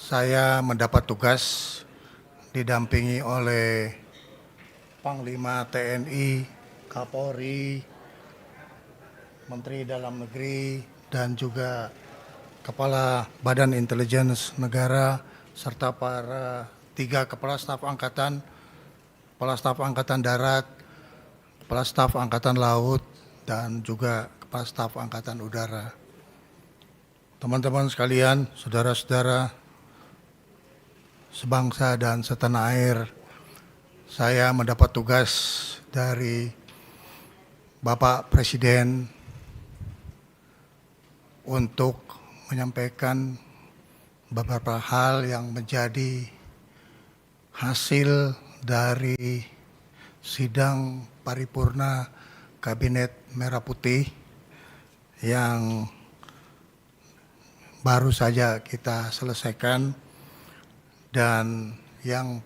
Saya mendapat tugas didampingi oleh Panglima TNI, Kapolri, Menteri Dalam Negeri, dan juga Kepala Badan Intelijen Negara, serta para 3 Kepala Staf Angkatan, Kepala Staf Angkatan Darat, Kepala Staf Angkatan Laut, dan juga Kepala Staf Angkatan Udara. Teman-teman sekalian, saudara-saudara sebangsa dan setanah air, saya mendapat tugas dari Bapak Presiden untuk menyampaikan beberapa hal yang menjadi hasil dari sidang paripurna Kabinet Merah Putih yang baru saja kita selesaikan, dan yang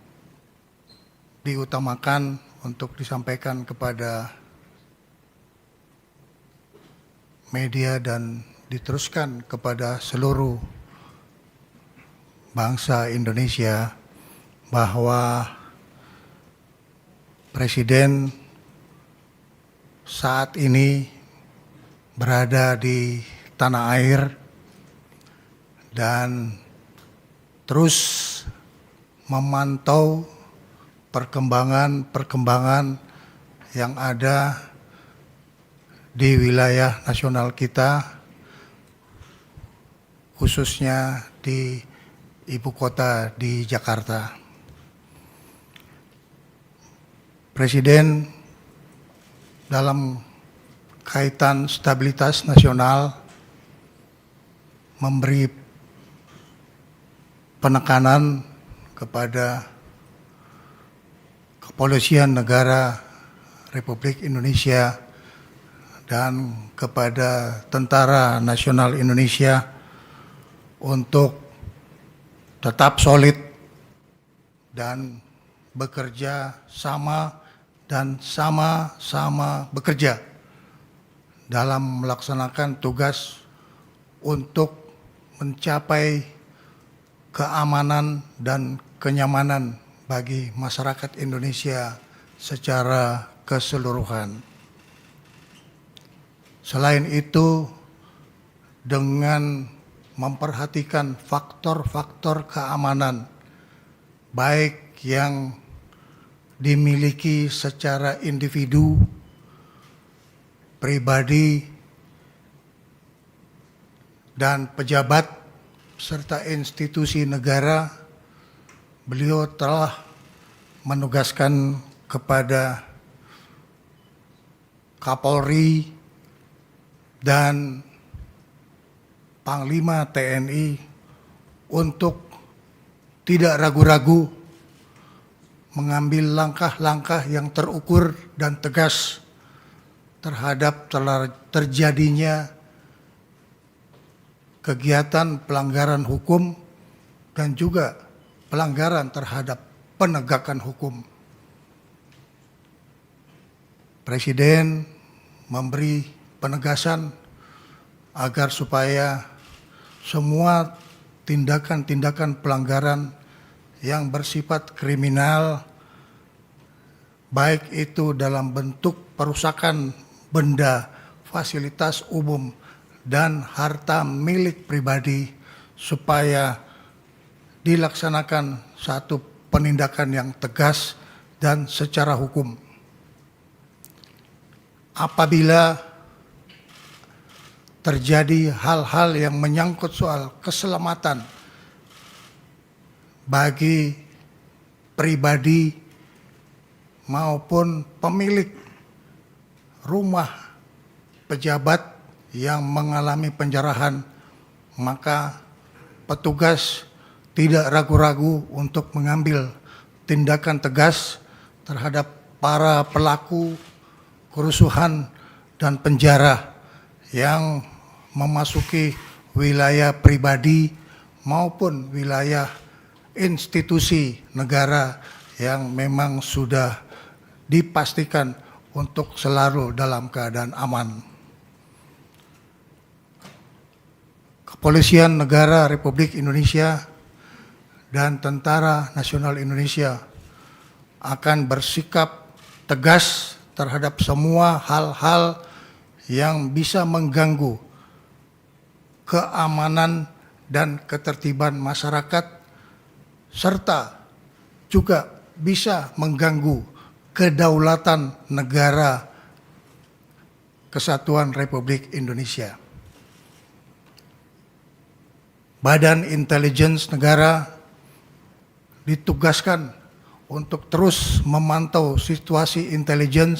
diutamakan untuk disampaikan kepada media dan diteruskan kepada seluruh bangsa Indonesia bahwa Presiden saat ini berada di tanah air dan terus memantau perkembangan yang ada di wilayah nasional kita, khususnya di ibu kota di Jakarta. Presiden dalam kaitan stabilitas nasional memberi penekanan kepada Kepolisian Negara Republik Indonesia dan kepada Tentara Nasional Indonesia untuk tetap solid dan bekerja sama dan sama-sama bekerja dalam melaksanakan tugas untuk mencapai keamanan dan kenyamanan bagi masyarakat Indonesia secara keseluruhan. Selain itu, dengan memperhatikan faktor-faktor keamanan, baik yang dimiliki secara individu, pribadi, dan pejabat, serta institusi negara, beliau telah menugaskan kepada Kapolri dan Panglima TNI untuk tidak ragu-ragu mengambil langkah-langkah yang terukur dan tegas terhadap terjadinya kegiatan pelanggaran hukum dan juga pelanggaran terhadap penegakan hukum. Presiden memberi penegasan agar supaya semua tindakan-tindakan pelanggaran yang bersifat kriminal, baik itu dalam bentuk perusakan benda, fasilitas umum, dan harta milik pribadi, supaya dilaksanakan satu penindakan yang tegas dan secara hukum. Apabila terjadi hal-hal yang menyangkut soal keselamatan bagi pribadi maupun pemilik rumah pejabat yang mengalami penjarahan, maka petugas tidak ragu-ragu untuk mengambil tindakan tegas terhadap para pelaku kerusuhan dan penjara yang memasuki wilayah pribadi maupun wilayah institusi negara yang memang sudah dipastikan untuk selalu dalam keadaan aman. Kepolisian Negara Republik Indonesia dan Tentara Nasional Indonesia akan bersikap tegas terhadap semua hal-hal yang bisa mengganggu keamanan dan ketertiban masyarakat, serta juga bisa mengganggu kedaulatan negara Kesatuan Republik Indonesia. Badan Intelijen Negara ditugaskan untuk terus memantau situasi intelijen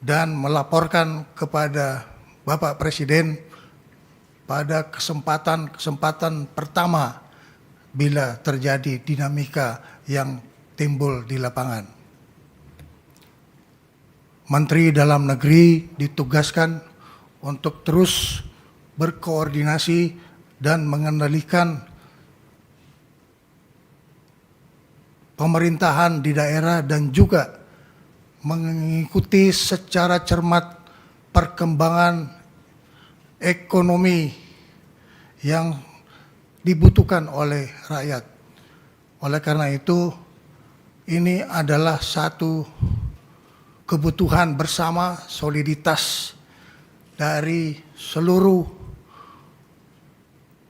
dan melaporkan kepada Bapak Presiden pada kesempatan pertama bila terjadi dinamika yang timbul di lapangan. Menteri Dalam Negeri ditugaskan untuk terus berkoordinasi dan mengendalikan pemerintahan di daerah dan juga mengikuti secara cermat perkembangan ekonomi yang dibutuhkan oleh rakyat. Oleh karena itu, ini adalah satu kebutuhan bersama, soliditas dari seluruh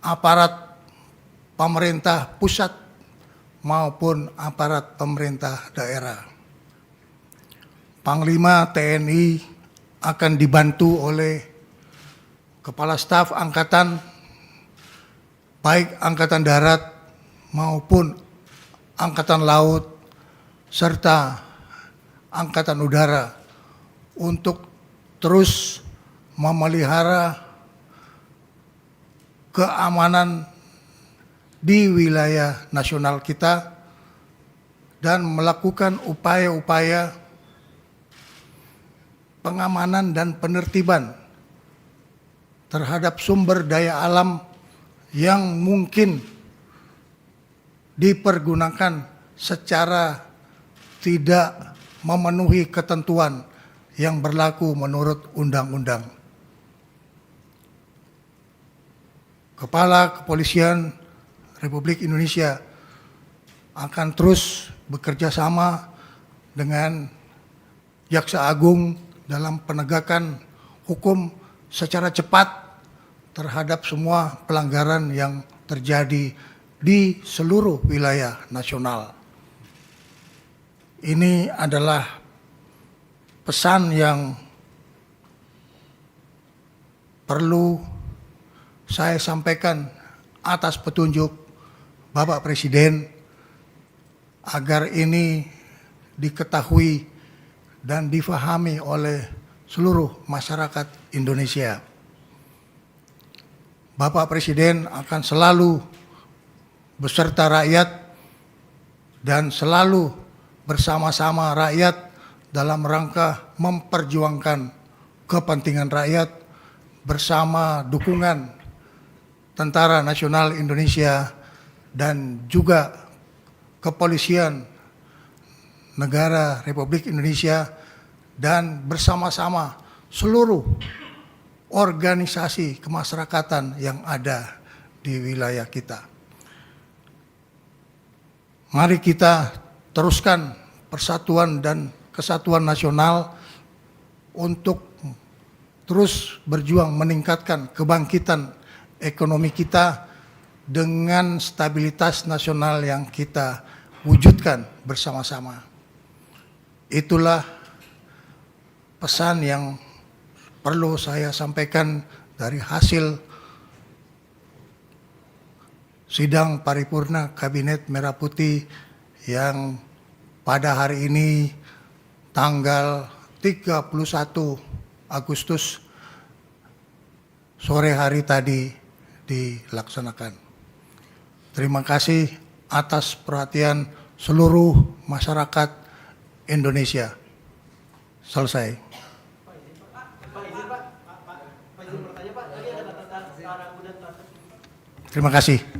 aparat pemerintah pusat maupun aparat pemerintah daerah. Panglima TNI akan dibantu oleh Kepala Staf Angkatan, baik Angkatan Darat maupun Angkatan Laut, serta Angkatan Udara untuk terus memelihara keamanan di wilayah nasional kita dan melakukan upaya-upaya pengamanan dan penertiban terhadap sumber daya alam yang mungkin dipergunakan secara tidak memenuhi ketentuan yang berlaku menurut undang-undang. Kepala Kepolisian Republik Indonesia akan terus bekerja sama dengan Jaksa Agung dalam penegakan hukum secara cepat terhadap semua pelanggaran yang terjadi di seluruh wilayah nasional. Ini adalah pesan yang perlu saya sampaikan atas petunjuk Bapak Presiden agar ini diketahui dan difahami oleh seluruh masyarakat Indonesia. Bapak Presiden akan selalu beserta rakyat dan selalu bersama-sama rakyat dalam rangka memperjuangkan kepentingan rakyat bersama dukungan Tentara Nasional Indonesia dan juga Kepolisian Negara Republik Indonesia dan bersama-sama seluruh organisasi kemasyarakatan yang ada di wilayah kita. Mari kita teruskan persatuan dan kesatuan nasional untuk terus berjuang meningkatkan kebangkitan ekonomi kita dengan stabilitas nasional yang kita wujudkan bersama-sama. Itulah pesan yang perlu saya sampaikan dari hasil sidang paripurna Kabinet Merah Putih yang pada hari ini tanggal 31 Agustus sore hari tadi dilaksanakan. Terima kasih atas perhatian seluruh masyarakat Indonesia. Selesai. Terima kasih.